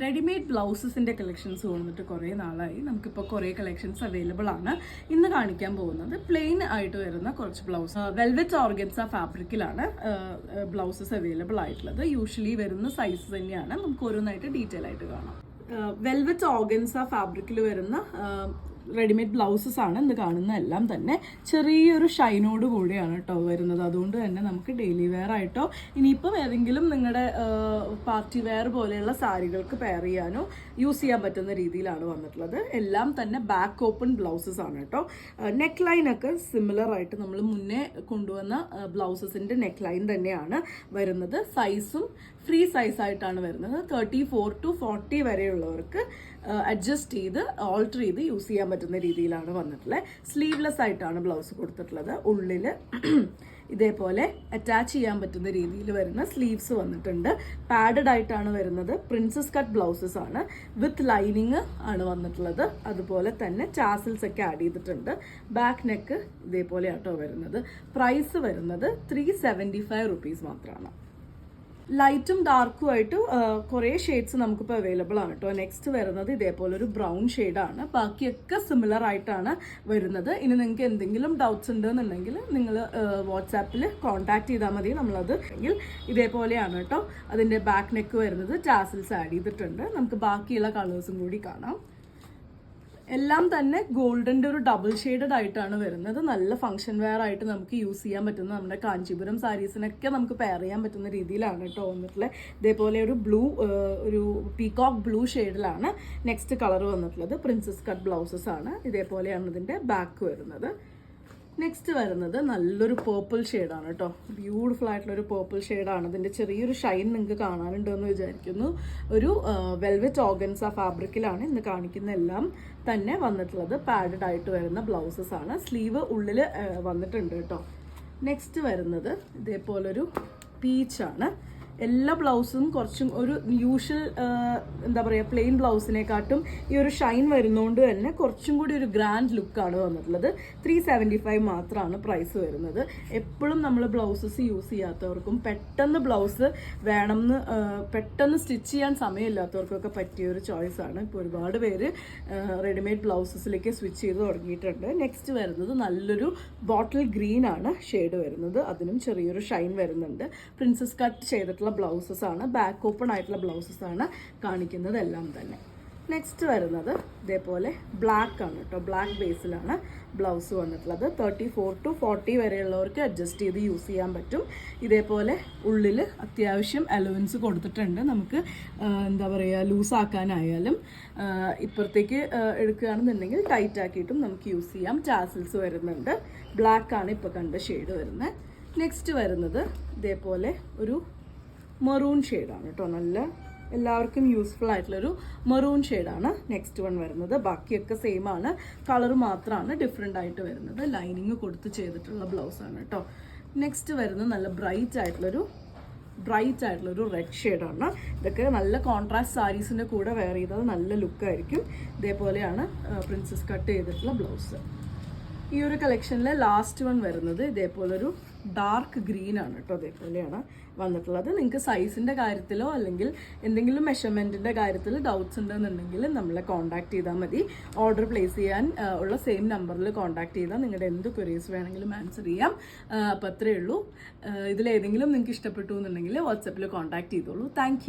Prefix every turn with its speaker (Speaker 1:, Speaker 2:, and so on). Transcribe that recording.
Speaker 1: Readymade ബ്ലൗസസിൻ്റെ collections വന്നിട്ട് കുറേ നാളായി. നമുക്കിപ്പോൾ കുറേ കളക്ഷൻസ് അവൈലബിൾ ആണ്. ഇന്ന് കാണിക്കാൻ പോകുന്നത് പ്ലെയിൻ ആയിട്ട് വരുന്ന കുറച്ച് ബ്ലൗസ് വെൽവെറ്റ് ഓർഗൻസ ഫാബ്രിക്കിലാണ് ബ്ലൗസസ് അവൈലബിൾ ആയിട്ടുള്ളത്. യൂഷ്വലി വരുന്ന സൈസ് തന്നെയാണ്. നമുക്ക് ഓരോന്നായിട്ട് ഡീറ്റെയിൽ ആയിട്ട് കാണാം. വെൽവെറ്റ് ഓർഗൻസ ഫാബ്രിക്കിൽ വരുന്ന റെഡിമെയ്ഡ് ബ്ലൗസസ് ആണ് ഇന്ന് കാണുന്ന എല്ലാം തന്നെ. ചെറിയൊരു ഷൈനോട് കൂടിയാണ് കേട്ടോ വരുന്നത്. അതുകൊണ്ട് തന്നെ നമുക്ക് ഡെയിലി വെയർ ആയിട്ടോ ഇനിയിപ്പം ഏതെങ്കിലും നിങ്ങളുടെ പാർട്ടി വെയർ പോലെയുള്ള സാരികൾക്ക് പെയർ ചെയ്യാനോ യൂസ് ചെയ്യാൻ പറ്റുന്ന രീതിയിലാണ് വന്നിട്ടുള്ളത്. എല്ലാം തന്നെ ബാക്ക് ഓപ്പൺ ബ്ലൗസസ് ആണ് കേട്ടോ. നെക്ക് ലൈനൊക്കെ സിമിലർ ആയിട്ട് നമ്മൾ മുന്നേ കൊണ്ടുവന്ന ബ്ലൗസസിൻ്റെ നെക്ക് ലൈൻ തന്നെയാണ് വരുന്നത്. സൈസും ഫ്രീ സൈസ് ആയിട്ടാണ് വരുന്നത്. 34 to 40 വരെയുള്ളവർക്ക് അഡ്ജസ്റ്റ് ചെയ്ത് ഓൾട്ടർ ചെയ്ത് യൂസ് ചെയ്യാൻ പറ്റുന്ന രീതിയിലാണ് വന്നിട്ടുള്ളത്. സ്ലീവ്ലെസ് ആയിട്ടാണ് ബ്ലൗസ് കൊടുത്തിട്ടുള്ളത്. ഉള്ളിൽ ഇതേപോലെ അറ്റാച്ച് ചെയ്യാൻ പറ്റുന്ന രീതിയിൽ വരുന്ന സ്ലീവ്സ് വന്നിട്ടുണ്ട്. പാഡഡ് ആയിട്ടാണ് വരുന്നത്. പ്രിൻസസ് കട്ട് ബ്ലൗസസ് ആണ്. വിത്ത് ലൈനിങ് ആണ് വന്നിട്ടുള്ളത്. അതുപോലെ തന്നെ ടാസൽസ് ഒക്കെ ആഡ് ചെയ്തിട്ടുണ്ട്. ബാക്ക് നെക്ക് ഇതേപോലെ ആട്ടോ വരുന്നത്. പ്രൈസ് വരുന്നത് 375 rupees മാത്രമാണ്. ലൈറ്റും ഡാർക്കും ആയിട്ട് കുറേ ഷെയ്ഡ്സ് നമുക്കിപ്പോൾ അവൈലബിൾ ആണ് കേട്ടോ. നെക്സ്റ്റ് വരുന്നത് ഇതേപോലെ ഒരു ബ്രൗൺ ഷെയ്ഡാണ്. ബാക്കിയൊക്കെ സിമിലർ ആയിട്ടാണ് വരുന്നത്. ഇനി നിങ്ങൾക്ക് എന്തെങ്കിലും ഡൗട്ട്സ് ഉണ്ടെന്നുണ്ടെങ്കിൽ നിങ്ങൾ വാട്സാപ്പിൽ കോൺടാക്ട് ചെയ്താൽ മതി. നമ്മളത് ഇതേപോലെയാണ് കേട്ടോ. അതിൻ്റെ ബാക്ക് നെക്ക് വരുന്നത് ടാസൽസ് ആഡ് ചെയ്തിട്ടുണ്ട്. നമുക്ക് ബാക്കിയുള്ള കളേഴ്സും കൂടി കാണാം. എല്ലാം തന്നെ ഗോൾഡൻ്റെ ഒരു ഡബിൾ ഷെയ്ഡഡ് ആയിട്ടാണ് വരുന്നത്. നല്ല ഫംഗ്ഷൻ വെയർ ആയിട്ട് നമുക്ക് യൂസ് ചെയ്യാൻ പറ്റുന്ന നമ്മുടെ കാഞ്ചീപുരം സാരീസിനൊക്കെ നമുക്ക് പെയർ ചെയ്യാൻ പറ്റുന്ന രീതിയിലാണ് കേട്ടോ വന്നിട്ടുള്ളത്. ഇതേപോലെ ഒരു ബ്ലൂ ഒരു പീകോക്ക് ബ്ലൂ ഷെയ്ഡിലാണ് നെക്സ്റ്റ് കളർ വന്നിട്ടുള്ളത്. പ്രിൻസസ് കട്ട് ബ്ലൗസസ് ആണ്. ഇതേപോലെയാണ് ഇതിൻ്റെ ബാക്ക് വരുന്നത്. നെക്സ്റ്റ് വരുന്നത് നല്ലൊരു പേർപ്പിൾ ഷെയ്ഡാണ് കേട്ടോ. ബ്യൂട്ടിഫുൾ ആയിട്ടുള്ളൊരു പേർപ്പിൾ ഷെയ്ഡാണ്. ഇതിൻ്റെ ചെറിയൊരു ഷൈൻ നിങ്ങൾക്ക് കാണാനുണ്ടെന്ന് വിചാരിക്കുന്നു. ഒരു വെൽവെറ്റ് ഓർഗൻസ ഫാബ്രിക്കിലാണ് ഇന്ന് കാണിക്കുന്ന എല്ലാം തന്നെ വന്നിട്ടുള്ളത്. പാഡഡ് ആയിട്ട് വരുന്ന ബ്ലൗസസ് ആണ്. സ്ലീവ് ഉള്ളിൽ വന്നിട്ടുണ്ട് കേട്ടോ. നെക്സ്റ്റ് വരുന്നത് ഇതേപോലൊരു പീച്ചാണ്. എല്ലാ ബ്ലൗസും കുറച്ചും ഒരു യൂഷ്വൽ എന്താ പറയുക പ്ലെയിൻ ബ്ലൗസിനെക്കാട്ടും ഈ ഒരു ഷൈൻ വരുന്നതുകൊണ്ട് തന്നെ കുറച്ചും കൂടി ഒരു ഗ്രാൻഡ് ലുക്കാണ് വന്നിട്ടുള്ളത്. 375 മാത്രമാണ് പ്രൈസ് വരുന്നത്. എപ്പോഴും നമ്മൾ ബ്ലൗസസ് യൂസ് ചെയ്യാത്തവർക്കും പെട്ടെന്ന് ബ്ലൗസ് വേണമെന്ന് പെട്ടെന്ന് സ്റ്റിച്ച് ചെയ്യാൻ സമയമില്ലാത്തവർക്കൊക്കെ പറ്റിയൊരു ചോയ്സാണ്. ഇപ്പോൾ ഒരുപാട് പേര് റെഡിമെയ്ഡ് ബ്ലൗസസിലേക്ക് സ്വിച്ച് ചെയ്ത് തുടങ്ങിയിട്ടുണ്ട്. നെക്സ്റ്റ് വരുന്നത് നല്ലൊരു ബോട്ടിൽ ഗ്രീൻ ആണ് ഷെയ്ഡ് വരുന്നത്. അതിനും ചെറിയൊരു ഷൈൻ വരുന്നുണ്ട്. പ്രിൻസസ് കട്ട് ചെയ്തിട്ടുള്ള ബ്ലൗസസ് ആണ്. ബാക്ക് ഓപ്പൺ ആയിട്ടുള്ള ബ്ലൗസസ് ആണ് കാണിക്കുന്നത് എല്ലാം തന്നെ. നെക്സ്റ്റ് വരുന്നത് ഇതേപോലെ ബ്ലാക്ക് ആണ് കേട്ടോ. ബ്ലാക്ക് ബേസിലാണ് ബ്ലൗസ് വന്നിട്ടുള്ളത്. 34 to 40 വരെയുള്ളവർക്ക് അഡ്ജസ്റ്റ് ചെയ്ത് യൂസ് ചെയ്യാൻ പറ്റും. ഇതേപോലെ ഉള്ളിൽ അത്യാവശ്യം അലവൻസ് കൊടുത്തിട്ടുണ്ട്. നമുക്ക് എന്താ പറയുക ലൂസാക്കാനായാലും ഇപ്പുറത്തേക്ക് എടുക്കുകയാണെന്നുണ്ടെങ്കിൽ ടൈറ്റ് ആക്കിയിട്ടും നമുക്ക് യൂസ് ചെയ്യാം. ടാസൽസ് വരുന്നുണ്ട്. ബ്ലാക്ക് ആണ് ഇപ്പോൾ കണ്ട ഷെയ്ഡ് വരുന്നത്. നെക്സ്റ്റ് വരുന്നത് ഇതേപോലെ ഒരു മെറൂൺ ഷെയ്ഡാണ് കേട്ടോ. നല്ല എല്ലാവർക്കും യൂസ്ഫുൾ ആയിട്ടുള്ളൊരു മെറൂൺ ഷെയ്ഡാണ് നെക്സ്റ്റ് വൺ വരുന്നത്. ബാക്കിയൊക്കെ സെയിം ആണ്. കളർ മാത്രമാണ് ഡിഫറെൻ്റ് ആയിട്ട് വരുന്നത്. ലൈനിങ് കൊടുത്ത് ചെയ്തിട്ടുള്ള ബ്ലൗസാണ് കേട്ടോ. നെക്സ്റ്റ് വരുന്നത് നല്ല ബ്രൈറ്റ് ആയിട്ടുള്ളൊരു റെഡ് ഷെയ്ഡാണ്. ഇതൊക്കെ നല്ല കോൺട്രാസ്റ്റ് സാരീസിൻ്റെ കൂടെ വെയർ ചെയ്തത് നല്ല ലുക്കായിരിക്കും. ഇതേപോലെയാണ് പ്രിൻസസ് കട്ട് ചെയ്തിട്ടുള്ള ബ്ലൗസ്. ഈ ഒരു കളക്ഷനിലെ ലാസ്റ്റ് വൺ വരുന്നത് ഇതേപോലൊരു ഡാർക്ക് ഗ്രീൻ ആണ് കേട്ടോ. അതേപോലെയാണ് വന്നിട്ടുള്ളത്. നിങ്ങൾക്ക് സൈസിൻ്റെ കാര്യത്തിലോ അല്ലെങ്കിൽ എന്തെങ്കിലും മെഷർമെൻറ്റിൻ്റെ കാര്യത്തിൽ ഡൗട്ട്സ് ഉണ്ടെന്നുണ്ടെങ്കിൽ നമ്മളെ കോൺടാക്ട് ചെയ്താൽ മതി. ഓർഡർ പ്ലേസ് ചെയ്യാൻ ഉള്ള സെയിം നമ്പറിൽ കോൺടാക്ട് ചെയ്താൽ നിങ്ങളുടെ എന്ത് ക്വറീസ് വേണമെങ്കിലും ആൻസർ ചെയ്യാം. അപ്പോൾ അത്രയേ ഉള്ളൂ. ഇതിലേതെങ്കിലും നിങ്ങൾക്ക് ഇഷ്ടപ്പെട്ടു എന്നുണ്ടെങ്കിൽ വാട്സപ്പിൽ കോൺടാക്ട് ചെയ്തോളൂ. താങ്ക്